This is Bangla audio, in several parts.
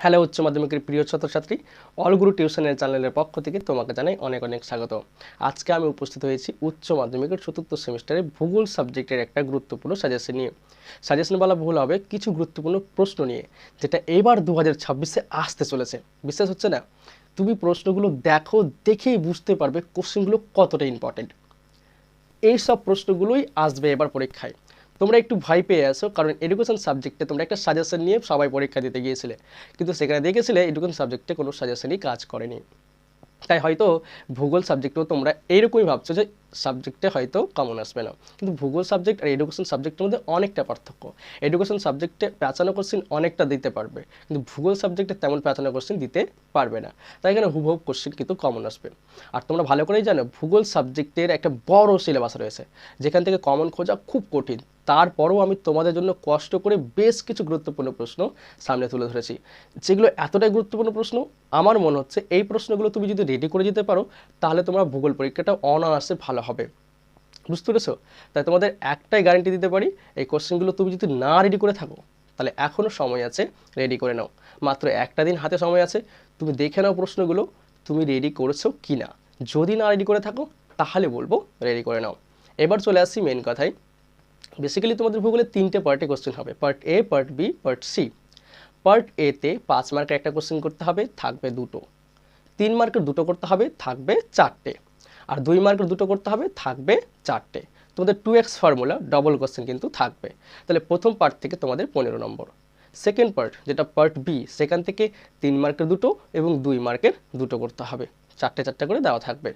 হ্যালো উচ্চ মাধ্যমিকের প্রিয় ছাত্রছাত্রী, অলগুরু টিউশনের চ্যানেলের পক্ষ থেকে তোমাকে জানাই অনেক অনেক স্বাগত। আজকে আমি উপস্থিত হয়েছি উচ্চ মাধ্যমিকের চতুর্থ সেমিস্টারে ভূগোল সাবজেক্টের একটা গুরুত্বপূর্ণ সাজেশন নিয়ে। সাজেশন বলা ভুল হবে, কিছু গুরুত্বপূর্ণ প্রশ্ন নিয়ে, যেটা এবার 2026-এ আসতে চলেছে। বিশ্বাস হচ্ছে না? তুমি প্রশ্নগুলো দেখো, দেখেই বুঝতে পারবে কোশ্চেনগুলো কতটা ইম্পর্টেন্ট। এই সব প্রশ্নগুলোই আসবে এবার পরীক্ষায়। তোমরা একটু ভয় পেয়ে আসো, কারণ এডুকেশন সাবজেক্টে তোমরা একটা সাজেশন নিয়ে সবাই পরীক্ষা দিতে গিয়েছিলে, কিন্তু সেখানে দেখেছিলে এডুকেশন সাবজেক্টে কোনো সাজেশনই কাজ করেনি। তাই হয়তো ভূগোল সাবজেক্টেও তোমরা এইরকমই ভাবছো যে সাবজেক্টে হয়তো কমন আসবে না, কিন্তু ভূগোল সাবজেক্ট আর এডুকেশন সাবজেক্টের মধ্যে অনেকটা পার্থক্য। এডুকেশন সাবজেক্টে প্যাঁচানো কোশ্চেন অনেকটা দিতে পারবে, কিন্তু ভূগোল সাবজেক্টে তেমন প্যাঁচানো কোশ্চেন দিতে পারবে না। তাই এখানে হুবহু কোশ্চেন কিন্তু কমন আসবে। আর তোমরা ভালো করেই জানো ভূগোল সাবজেক্টের একটা বড় সিলেবাস রয়েছে, যেখান থেকে কমন খোঁজা খুব কঠিন। তারপরও আমি তোমাদের জন্য কষ্ট করে বেশ কিছু গুরুত্বপূর্ণ প্রশ্ন সামনে তুলে ধরেছি, যেগুলো এতটাই গুরুত্বপূর্ণ প্রশ্ন, আমার মনে হচ্ছে এই প্রশ্নগুলো তুমি যদি রেডি করে যেতে পারো, তাহলে তোমার ভূগোল পরীক্ষাটা অনায়াসে ভালো হবে। বুঝতে পেরেছো? তাই তোমাদের একটাই গ্যারান্টি দিতে পারি, এই কোশ্চেনগুলো তুমি যদি না রেডি করে থাকো, তাহলে এখনও সময় আছে, রেডি করে নাও। মাত্র একটা দিন হাতে সময় আছে, তুমি দেখে নাও প্রশ্নগুলো তুমি রেডি করেছো কি না। যদি না রেডি করে থাকো, তাহলে বলবো রেডি করে নাও। এবার চলে আসছি মেন কথায়। বেসিক্যালি তোমাদের ভূগোলে তিনটে পার্টে কোশ্চেন হবে, part A, part B, part C. Part এতে 5 মার্কের একটা কোশ্চেন করতে হবে, থাকবে দুটো। 3 মার্কের দুটো করতে হবে, থাকবে চারটে। আর 2 মার্কের দুটো করতে হবে, থাকবে চারটে। তোমাদের 2x ফর্মুলা ডবল কোশ্চেন কিন্তু থাকবে। তাহলে প্রথম পার্ট থেকে তোমাদের 15 নম্বর। সেকেন্ড পার্ট, যেটা পার্ট বি, সেখান থেকে 3 মার্কের দুটো এবং 2 মার্কের দুটো করতে হবে, চারটে চারটে করে দেওয়া থাকবে।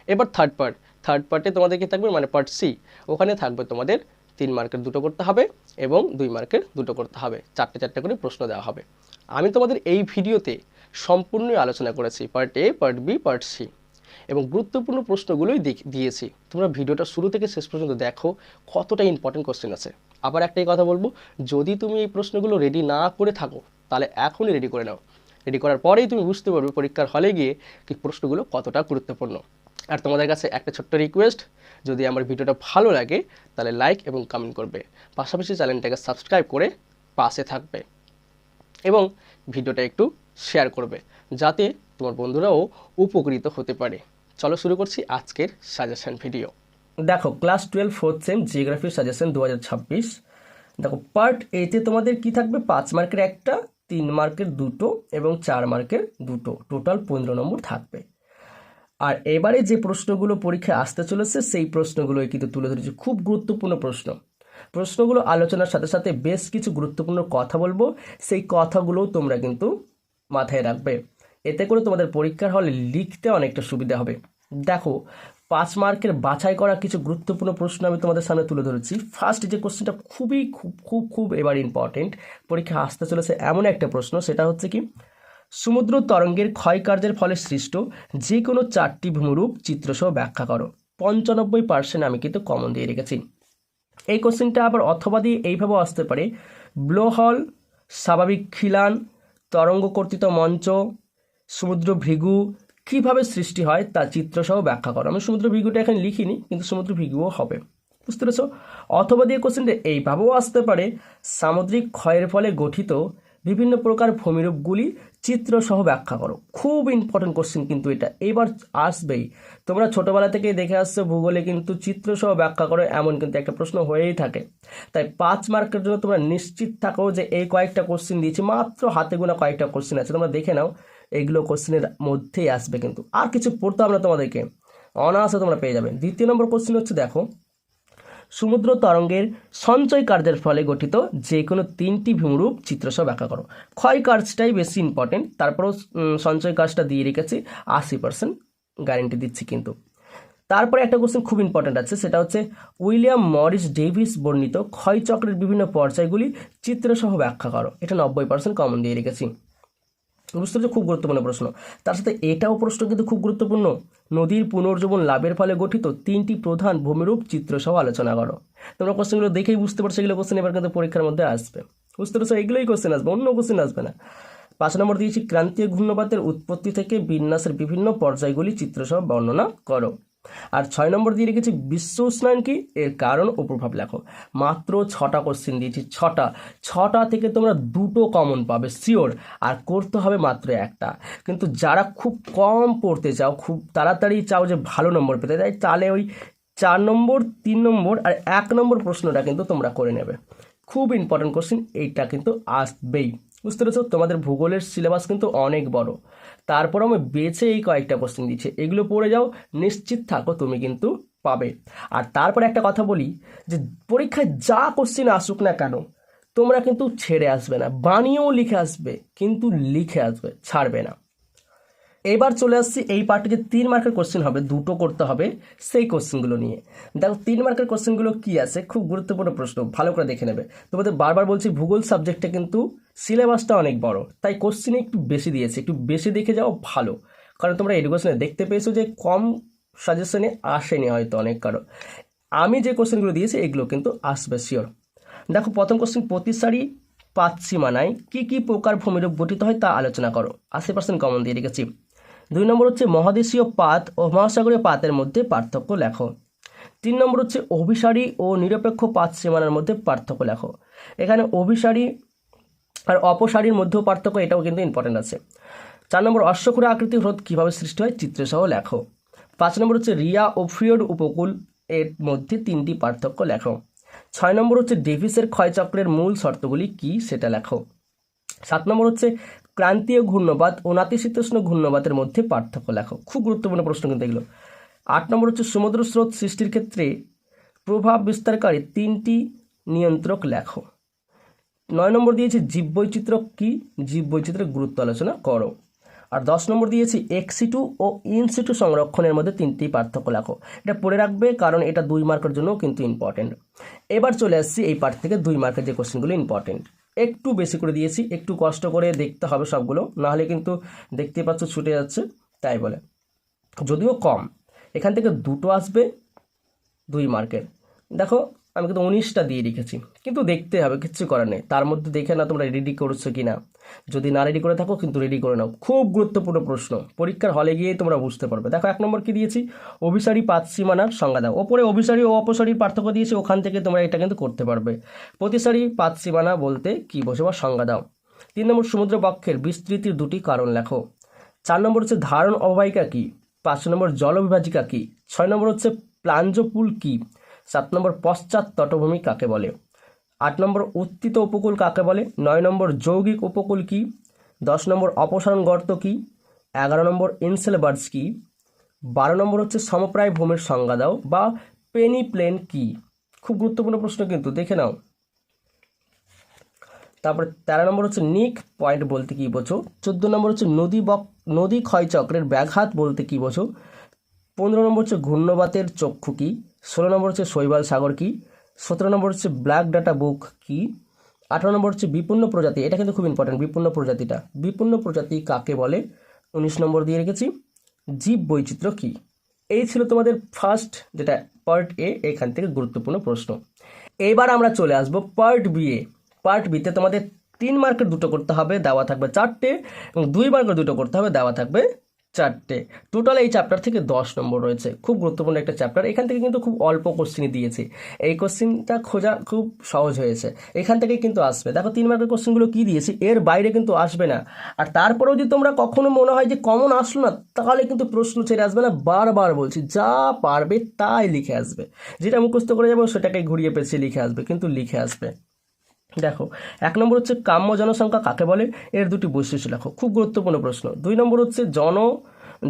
এবার থার্ড পার্টে তোমাদের কি থাকবে, মানে পার্ট সি, ওখানে থাকবে তোমাদের 3 মার্কের দুটো করতে হবে এবং 2 মার্কের দুটো করতে হবে, চারটে চারটে করে প্রশ্ন দেওয়া হবে। আমি তোমাদের এই ভিডিওতে সম্পূর্ণই আলোচনা করেছি part A, part B, part C, এবং গুরুত্বপূর্ণ প্রশ্নগুলোই দিয়েছি। তোমরা ভিডিওটা শুরু থেকে শেষ পর্যন্ত দেখো, কতটা ইম্পর্টেন্ট কোশ্চেন আছে। আবার একটাই কথা বলবো, যদি তুমি এই প্রশ্নগুলো রেডি না করে থাকো, তাহলে এখনই রেডি করে নাও। রেডি করার পরেই তুমি বুঝতে পারবে পরীক্ষার হলে গিয়ে কি প্রশ্নগুলো কতটা গুরুত্বপূর্ণ। আর তোমাদের কাছে একটা ছোট্ট রিকোয়েস্ট, যদি আমার ভিডিওটা ভালো লাগে তাহলে লাইক এবং কমেন্ট করবে, পাশাপাশি চ্যানেলটাকে সাবস্ক্রাইব করে পাশে থাকবে এবং ভিডিওটা একটু শেয়ার করবে, যাতে তোমার বন্ধুরাও উপকৃত হতে পারে। চলো শুরু করছি আজকের সাজেশন ভিডিও। দেখো, class 12 4th same geography suggestion 2026। দেখো, পার্ট এতে তোমাদের কি থাকবে, 5 মার্কের একটা, 3 মার্কের দুটো এবং 4 মার্কের দুটো, টোটাল 15 নম্বর থাকবে। আর এবারে যে প্রশ্নগুলো পরীক্ষায় আসতে চলেছে, সেই প্রশ্নগুলোই কিন্তু তুলে ধরেছি, খুব গুরুত্বপূর্ণ প্রশ্নগুলো আলোচনার সাথে সাথে বেশ কিছু গুরুত্বপূর্ণ কথা বলবো, সেই কথাগুলোও তোমরা কিন্তু মাথায় রাখবে। এতে করে তোমাদের পরীক্ষার হলে লিখতে অনেকটা সুবিধা হবে। দেখো, 5 মার্কের বাছাই করা কিছু গুরুত্বপূর্ণ প্রশ্ন আমি তোমাদের সামনে তুলে ধরেছি। ফার্স্ট যে কোশ্চেনটা খুবই খুব খুব খুব এবার ইম্পর্টেন্ট, পরীক্ষা আসতে চলেছে এমন একটা প্রশ্ন, সেটা হচ্ছে কি, সমুদ্র তরঙ্গের ক্ষয়কার্যের ফলে সৃষ্ট যে কোনো 4টি ভূমিরূপ চিত্রসহ ব্যাখ্যা করো। 95% আমি কিন্তু কমন দিয়ে রেখেছি। এই কোশ্চেনটা আবার অথবা দিয়ে এইভাবেও আসতে পারে, ব্লোহল, স্বাভাবিক খিলান, তরঙ্গ কর্তৃত মঞ্চ, সমুদ্র ভৃগু কীভাবে সৃষ্টি হয় তা চিত্রসহ ব্যাখ্যা করো। আমি সমুদ্র ভৃগুটা এখানে লিখিনি, কিন্তু সমুদ্র ভৃগুও হবে। বুঝতে পেরেছ? অথবা দিয়ে কোশ্চেনটা এইভাবেও আসতে পারে, সামুদ্রিক ক্ষয়ের ফলে গঠিত বিভিন্ন প্রকার ভূমিরূপগুলি চিত্রসহ ব্যাখ্যা করো। খুব ইম্পর্টেন্ট কোশ্চেন কিন্তু এটা, এবার আসবেই। তোমরা ছোটবেলা থেকেই দেখে আসছো ভূগোলে কিন্তু চিত্রসহ ব্যাখ্যা করো এমন কিন্তু একটা প্রশ্ন হয়েই থাকে। তাই 5 মার্কের জন্য তোমরা নিশ্চিত থাকো যে এই কয়েকটা কোশ্চেন দিয়েছি, মাত্র হাতে গোনা কয়েকটা কোশ্চেন আছে, তোমরা দেখে নাও, এইগুলো কোশ্চেনের মধ্যেই আসবে কিন্তু। আর কিছু পড়তে হবে না তোমাদেরকে, অনায়াসে তোমরা পেয়ে যাবে। দ্বিতীয় নম্বর কোশ্চেন হচ্ছে, দেখো, সমুদ্র তরঙ্গের সঞ্চয় কার্যের ফলে গঠিত যে কোনো 3টি ভূমিরূপ চিত্রসহ ব্যাখ্যা করো। ক্ষয় কার্যটাই বেশি ইম্পর্টেন্ট, তারপরেও সঞ্চয় কার্যটা দিয়ে রেখেছি, 80% গ্যারেন্টি দিচ্ছি কিন্তু। তারপরে একটা কোশ্চেন খুব ইম্পর্টেন্ট আছে, সেটা হচ্ছে উইলিয়াম মরিস ডেভিস বর্ণিত ক্ষয়চক্রের বিভিন্ন পর্যায়গুলি চিত্রসহ ব্যাখ্যা করো। এটা 90% কমন দিয়ে রেখেছি। বুঝতে পারছো? খুব গুরুত্বপূর্ণ প্রশ্ন। তার সাথে এটাও প্রশ্ন কিন্তু খুব গুরুত্বপূর্ণ, নদীর পুনর্জীবন লাভের ফলে গঠিত 3টি প্রধান ভূমিরূপ চিত্রসহ আলোচনা করো। তোমরা কোশ্চেনগুলো দেখেই বুঝতে পারছো এগুলো কোশ্চেন এবার কিন্তু পরীক্ষার মধ্যে আসবে। বুঝতে পারছো? এগুলোই কোশ্চেন আসবে, অন্য কোশ্চেন আসবে না। 5 নম্বর দিয়েছি, ক্রান্তীয় ঘূর্ণপাতের উৎপত্তি থেকে বিন্যাসের বিভিন্ন পর্যায়গুলি চিত্রসহ বর্ণনা করো। আর 6 নম্বর দিয়ে রেখেছি বিশ্ব উষ্ণায়ন কি, এর কারণ ও প্রভাব লেখো। মাত্র 6টা কোশ্চেন দিয়েছি, 6টা থেকে তোমরা 2টো কমন পাবে শিওর, আর করতে হবে মাত্র একটা। কিন্তু যারা খুব কম পড়তে চাও, খুব তাড়াতাড়ি চাও যে ভালো নম্বর পেতে, তাহলে ওই 4 নম্বর, 3 নম্বর আর 1 নম্বর প্রশ্নটা কিন্তু তোমরা করে নেবে। খুব ইম্পর্টেন্ট কোশ্চেন, এইটা কিন্তু আসবেই। বুঝতে পেরেছো? তোমাদের ভূগোলের সিলেবাস কিন্তু অনেক বড়, তারপর আমি বেছে এই কয়েকটা কোশ্চেন দিচ্ছি, এগুলো পড়ে যাও, নিশ্চিত থাকো তুমি কিন্তু পাবে। আর তারপরে একটা কথা বলি যে পরীক্ষায় যা কোশ্চেন আসুক না কেন, তোমরা কিন্তু ছেড়ে আসবে না, বানিয়েও লিখে আসবে, কিন্তু লিখে আসবে, ছাড়বে না। এবার চলে আসছি এই পার্টে যে 3 মার্কের কোশ্চেন হবে, 2টো করতে হবে সেই কোশ্চেনগুলো নিয়ে। দেখো 3 মার্কের কোশ্চেনগুলো কি আছে, খুব গুরুত্বপূর্ণ প্রশ্ন, ভালো করে দেখে নেবে। তোমাদের বারবার বলছি ভূগোল সাবজেক্টে কিন্তু সিলেবাসটা অনেক বড়, তাই কোশ্চেন একটু বেশি দিয়েছে, একটু বেশি দেখে যাও ভালো। কারণ তোমরা এডুকেশনে দেখতে পেয়েছো যে কম সাজেশনে আসেনি হয়তো অনেক কারো। আমি যে কোশ্চেনগুলো দিয়েছি এগুলো কিন্তু আসবে শিওর। দেখো প্রথম কোশ্চেন, প্রতি সারি পাত সীমানায় কী কী প্রকার ভূমিরূপ গঠিত হয় তা আলোচনা করো। 80% কমন দিয়ে রেখেছি। 2 নম্বর হচ্ছে মহাদেশীয় পাত ও মহাসাগরীয় পাতের মধ্যে পার্থক্য লেখো। 3 নম্বর হচ্ছে অভিসারী ও নিরপেক্ষ পাত সীমানার মধ্যে পার্থক্য লেখো। এখানে অভিসারী আর অপসারীর মধ্যেও পার্থক্য, এটাও কিন্তু ইম্পর্টেন্ট আছে। 4 নম্বর অশ্বক্ষুরা আকৃতি হ্রদ কীভাবে সৃষ্টি হয় চিত্রসহ লেখো। 5 নম্বর হচ্ছে রিয়া ও ফ্রিয়ড উপকূল এর মধ্যে 3টি পার্থক্য লেখো। 6 নম্বর হচ্ছে ডেভিসের ক্ষয়চক্রের মূল শর্তগুলি কী সেটা লেখো। 7 নম্বর হচ্ছে ক্রান্তীয় ঘূর্ণবাত ও নাতিশীতোষ্ণ ঘূর্ণবাতের মধ্যে পার্থক্য লেখো। খুব গুরুত্বপূর্ণ প্রশ্ন কিন্তু এগুলো। 8 নম্বর হচ্ছে সমুদ্র স্রোত সৃষ্টির ক্ষেত্রে প্রভাব বিস্তারকারী 3টি নিয়ন্ত্রক লেখো। 9 নম্বর দিয়েছি জীববৈচিত্র্য কি, জীববৈচিত্র্যের গুরুত্ব আলোচনা করো। আর 10 নম্বর দিয়েছি এক্সিটু ও ইনসিটু সংরক্ষণের মধ্যে 3টি পার্থক্য লেখো। এটা পড়ে রাখবে, কারণ এটা 2 মার্কের জন্য কিন্তু ইম্পর্টেন্ট। এবার চলে আসছি এই পার্ট থেকে 2 মার্কের যে কোশ্চেনগুলো ইম্পর্টেন্ট, একটু বেশি করে দিয়েছি, একটু কষ্ট করে দেখতে হবে সবগুলো, নাহলে কিন্তু দেখতে পাচ্ছ ছুটে যাচ্ছে, তাই বলে যদিও কম, এখান থেকে 2টো আসবে 2 মার্কের। দেখো আমি কিন্তু 19টা দিয়ে রেখেছি, কিন্তু দেখতে হবে, কিচ্ছু করার নেই। তার মধ্যে দেখে না তোমরা রেডি করছো কি না, যদি না রেডি করে থাকো কিন্তু রেডি করে নাও। খুব গুরুত্বপূর্ণ প্রশ্ন, পরীক্ষার হলে গিয়ে তোমরা বুঝতে পারবে। দেখো 1 নম্বর কি দিয়েছি, অভিসারী পাত সীমানার সংজ্ঞা দাও। ওপরে অভিসারী ও অপসারীর পার্থক্য দিয়েছি, ওখান থেকে তোমরা এটা কিন্তু করতে পারবে। প্রতিসারী পাত সীমানা বলতে কি বোঝো বা সংজ্ঞা দাও। 3 নম্বর সমুদ্র বক্ষের বিস্তৃতির 2টি কারণ লেখো। 4 নম্বর হচ্ছে ধারণ অববাহিকা কি। 5 নম্বর জলবিভাজিকা কি। 6 নম্বর হচ্ছে প্লাঞ্জপুল কি। 7 নম্বর পশ্চাৎ তটভূমি কাকে বলে। 8 নম্বর উত্থিত উপকূল কাকে বলে। 9 নম্বর যৌগিক উপকূল কি। 10 নম্বর অপসারণ গর্ত কি। 11 নম্বর ইনসেলবার্স কি। 12 নম্বর হচ্ছে সমপ্রায় ভূমির সংজ্ঞা দাও বা পেনি প্লেন কি। খুব গুরুত্বপূর্ণ প্রশ্ন কিন্তু, দেখে নাও। তারপরে 13 নম্বর হচ্ছে নিক পয়েন্ট বলতে কি বোঝো। 14 নম্বর হচ্ছে নদী ক্ষয়চক্রের ব্যাঘাত বলতে কি বোঝো। 15 নম্বর হচ্ছে ঘূর্ণবাতের চক্ষু কি। 16 নম্বর হচ্ছে শৈবাল সাগর কি। 17 নম্বর হচ্ছে ব্ল্যাক ডাটা বুক কি। 18 নম্বর হচ্ছে বিপন্ন প্রজাতি, এটা কিন্তু খুব ইম্পর্টেন্ট, বিপন্ন প্রজাতি কাকে বলে। 19 নম্বর দিয়ে রেখেছি জীব বৈচিত্র্য কি। এই ছিল তোমাদের ফার্স্ট যেটা পার্ট এ, এখান থেকে গুরুত্বপূর্ণ প্রশ্ন। এবার আমরা চলে আসবো পার্ট বি এ। পার্ট বিতে তোমাদের 3 মার্কের 2টো করতে হবে, দেওয়া থাকবে 4টে, এবং 2 মার্কের 2টো করতে হবে, দেওয়া থাকবে 4টে। টোটাল এই চ্যাপ্টার থেকে 10 নম্বর রয়েছে, খুব গুরুত্বপূর্ণ একটা চ্যাপ্টার। এখান থেকে কিন্তু খুব অল্প কোশ্চেনই দিয়েছে, এই কোশ্চেনটা খোঁজা খুব সহজ হয়েছে, এখান থেকে কিন্তু আসবে। দেখো 3 মার্কের কোশ্চেনগুলো কি দিয়েছি, এর বাইরে কিন্তু আসবে না। আর তারপরেও যদি তোমরা কখনো মনে হয় যে কমন আসলো না, তাহলে কিন্তু প্রশ্ন ছেড়ে আসবে না। বারবার বলছি, যা পারবে তাই লিখে আসবে, যেটা মুখস্থ করে যাবো সেটাকে ঘুরিয়ে পেঁচিয়ে লিখে আসবে, কিন্তু লিখে আসবে। দেখো 1 নম্বর হচ্ছে কাম্য জনসংখ্যা কাকে বলে, এর 2টি বৈশিষ্ট্য লেখো। খুব গুরুত্বপূর্ণ প্রশ্ন। 2 নম্বর হচ্ছে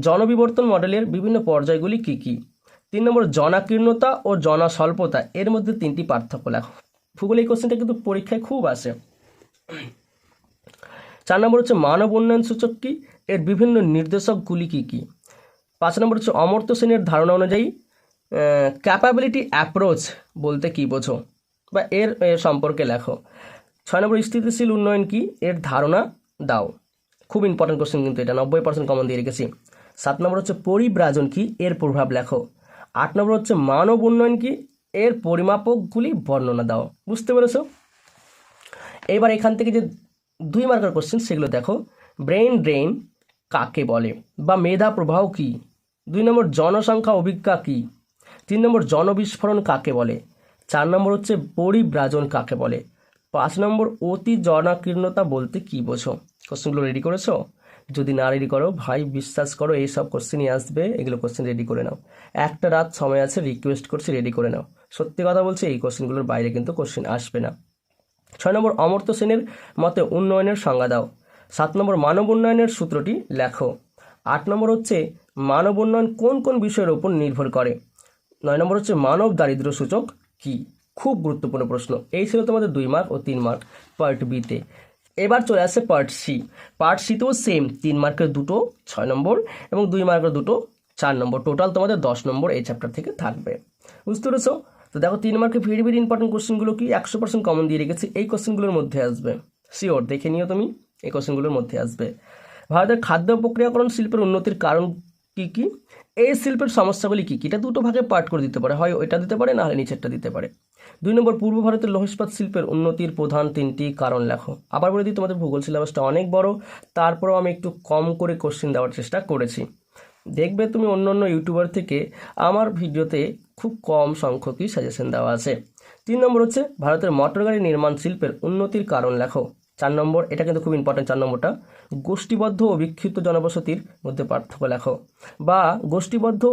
জনবিবর্তন মডেলের বিভিন্ন পর্যায়গুলি কি কি। 3 নম্বর জনাকীর্ণতা ও জনস্বল্পতা, এর মধ্যে 3টি পার্থক্য লেখো। ভূগোল এই কোশ্চেনটা কিন্তু পরীক্ষায় খুব আসে। 4 নম্বর হচ্ছে মানব উন্নয়ন সূচক কি, এর বিভিন্ন নির্দেশকগুলি কি কি। 5 নম্বর হচ্ছে অমর্ত্য সেনের ধারণা অনুযায়ী ক্যাপাবিলিটি অ্যাপ্রোচ বলতে কি বোঝো বা এর সম্পর্কে লেখো। 6 নম্বর স্থিতিশীল উন্নয়ন কি, এর ধারণা দাও। খুব ইম্পর্টেন্ট কোশ্চেন কিন্তু এটা, 90% কমন দিয়ে রেখেছি। 7 নম্বর হচ্ছে পরিব্রাজন কি, এর প্রভাব লেখো। 8 নম্বর হচ্ছে মানব উন্নয়ন কি, এর পরিমাপকগুলি বর্ণনা দাও। বুঝতে পেরেছো? এবার এখান থেকে যে 2 মার্কের কোশ্চেন সেগুলো দেখো। ব্রেইন ড্রেন কাকে বলে বা মেধা প্রবাহ কি, 2 নম্বর জনসংখ্যা অভিজ্ঞতা কি? 3 নম্বর জনবিস্ফোরণ কাকে বলে? 4 নম্বর হচ্ছে পরিব্রাজন কাকে বলে? 5 নম্বর অতি জনাকীর্ণতা বলতে কি বোঝো? কোশ্চেনগুলো রেডি করেছো? যদি না রেডি করো ভাই বিশ্বাস করো এইসব কোশ্চেনই আসবে, এগুলো কোশ্চেন রেডি করে নাও। একটা রাত সময় আছে, রিকোয়েস্ট করছি রেডি করে নাও। সত্যি কথা বলছি, এই কোশ্চেনগুলোর বাইরে কিন্তু কোশ্চেন আসবে না। 6 নম্বর অমর্ত্য সেনের মতে উন্নয়নের সংজ্ঞা দাও। 7 নম্বর মানব উন্নয়নের সূত্রটি লেখো। 8 নম্বর হচ্ছে মানব উন্নয়ন কোন কোন বিষয়ের উপর নির্ভর করে? 9 নম্বর হচ্ছে মানব দারিদ্র্য সূচক কি? খুব গুরুত্বপূর্ণ প্রশ্ন। এই ছিল তোমাদের 2 মার্ক ও 3 মার্ক পার্ট বিতে। এবার চলে আসছে পার্ট সি। পার্ট সিতেও সেম 3 মার্কের দুটো 6 নম্বর এবং 2 মার্কের দুটো 4 নম্বর, টোটাল তোমাদের 10 নম্বর এই চ্যাপ্টার থেকে থাকবে। বুঝতে পেরেছো? তো দেখো 3 মার্কে ভেরি ভেরি ইম্পর্টেন্ট কোশ্চেনগুলো কি 100% কমন দিয়ে রেখেছি, এই কোশ্চেনগুলোর মধ্যে আসবে। শিওর দেখে নিও তুমি, এই কোশ্চেনগুলোর মধ্যে আসবে। ভারতের খাদ্য প্রক্রিয়াকরণ শিল্পের উন্নতির কারণ কি কি? এই শিল্পের সমস্যাগুলি কি কি? এটা দুটো ভাগে পার্ট করে দিতে পারে, হয় ওইটা দিতে পারে, না হলে নিচেরটা দিতে পারে। 2 নম্বর পূর্ব ভারতের লৌহ ইস্পাত শিল্পের উন্নতির প্রধান 3টি কারণ লেখো। আবার বলে দিই, তোমাদের ভূগোল সিলেবাসটা অনেক বড়, তারপরেও আমি একটু কম করে কোশ্চেন দেওয়ার চেষ্টা করেছি। দেখবে তুমি অন্য অন্য ইউটিউবার থেকে আমার ভিডিওতে খুব কম সংখ্যকই সাজেশন দেওয়া আছে। 3 নম্বর হচ্ছে ভারতের মোটরগাড়ি নির্মাণ শিল্পের উন্নতির কারণ লেখো। 4 নম্বর, এটা কিন্তু খুব ইম্পর্টেন্ট 4 নম্বরটা, গোষ্ঠীবদ্ধ ও বিক্ষিপ্ত জনবসতির মধ্যে পার্থক্য লেখো, বা গোষ্ঠীবদ্ধ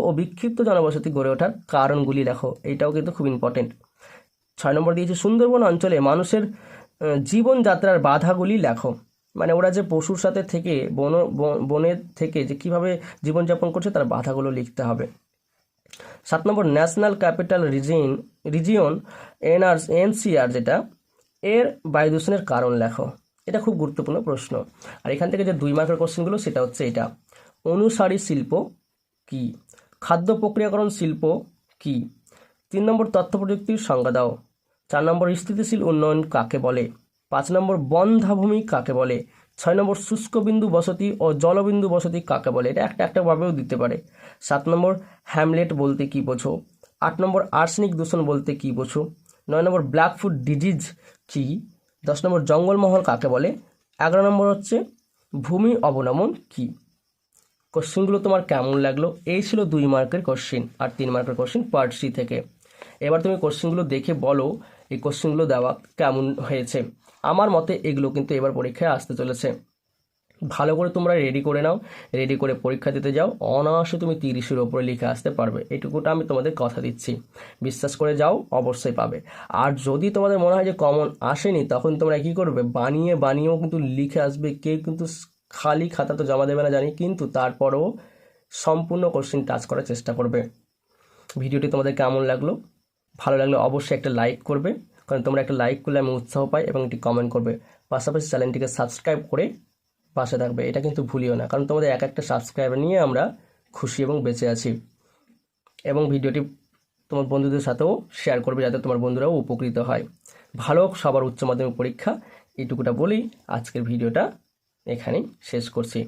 ও বিক্ষিপ্ত জনবসতি গড়ে ওঠার কারণগুলি লেখো। এইটাও কিন্তু খুব ইম্পর্টেন্ট। 6 নম্বর দিয়েছে সুন্দরবন অঞ্চলে মানুষের জীবনযাত্রার বাধাগুলি লেখো। মানে ওরা যে পশুর সাথে থেকে বনের থেকে যে কীভাবে জীবনযাপন করছে তার বাধাগুলো লিখতে হবে। 7 নম্বর ন্যাশনাল ক্যাপিটাল রিজিয়ন এনসিআর যেটা, এর বায়ু দূষণের কারণ লেখো। এটা খুব গুরুত্বপূর্ণ প্রশ্ন। আর এখান থেকে যে 2 মার্কের কোশ্চেনগুলো সেটা হচ্ছে এটা, অনুসারী শিল্প কি? খাদ্য প্রক্রিয়াকরণ শিল্প কি? 3 নম্বর তথ্য প্রযুক্তির সংজ্ঞা দাও। 4 নম্বর স্থিতিশীল উন্নয়ন কাকে বলে? 5 নম্বর বন্ধ্যাভূমি কাকে বলে? 6 নম্বর শুষ্ক বিন্দু বসতি ও জলবিন্দু বসতি কাকে বলে? এটা একটা ভাবেও দিতে পারে। 7 নম্বর হ্যামলেট বলতে কি বোঝো? 8 নম্বর আর্সেনিক দূষণ বলতে কি বোঝো? 9 নম্বর ব্ল্যাকফুট ডিজিজ কি? 10 নম্বর জঙ্গলমহল কাকে বলে? 11 নম্বর হচ্ছে ভূমি অবনমন কি? কোশ্চেনগুলো তোমার কেমন লাগলো? এই ছিল 2 মার্কের কোশ্চেন আর 3 মার্কের কোশ্চেন পার্ট সি থেকে। এবার তুমি কোশ্চেনগুলো দেখে বলো এই কোশ্চেনগুলো দেওয়া কেমন হয়েছে। আমার মতে এগুলো কিন্তু এবার পরীক্ষায় আসতে চলেছে। ভালো করে তোমরা রেডি করে নাও, রেডি করে পরীক্ষা দিতে যাও, অনায়াসে তুমি 30-এর ওপরে লিখে আসতে পারবে, এটুকুটা আমি তোমাদের কথা দিচ্ছি। বিশ্বাস করে যাও, অবশ্যই পাবে। আর যদি তোমাদের মনে হয় যে কমন আসেনি, তখন তোমরা কী করবে, বানিয়েও কিন্তু লিখে আসবে। কেউ কিন্তু খালি খাতা তো জমা দেবে না জানি, কিন্তু তারপরেও সম্পূর্ণ কোশ্চেন টাচ করার চেষ্টা করবে। ভিডিওটি তোমাদের কেমন লাগলো? ভালো লাগলে অবশ্যই একটা লাইক করবে, কারণ তোমরা একটা লাইক করলে আমি উৎসাহ পাই, এবং একটি কমেন্ট করবে। পাশাপাশি চ্যানেলটিকে সাবস্ক্রাইব করে পাশে থাকবে, এটা কিন্তু ভুলিও না, কারণ তোমাদের একটা সাবস্ক্রাইবার নিয়ে আমরা খুশি এবং বেঁচে আছি। এবং ভিডিওটি তোমার বন্ধুদের সাথেও শেয়ার করবে, যাতে তোমার বন্ধুরাও উপকৃত হয়। ভালো সবার উচ্চ মাধ্যমিক পরীক্ষা, এইটুকুটা বলেই আজকের ভিডিওটা এখানেই শেষ করছি।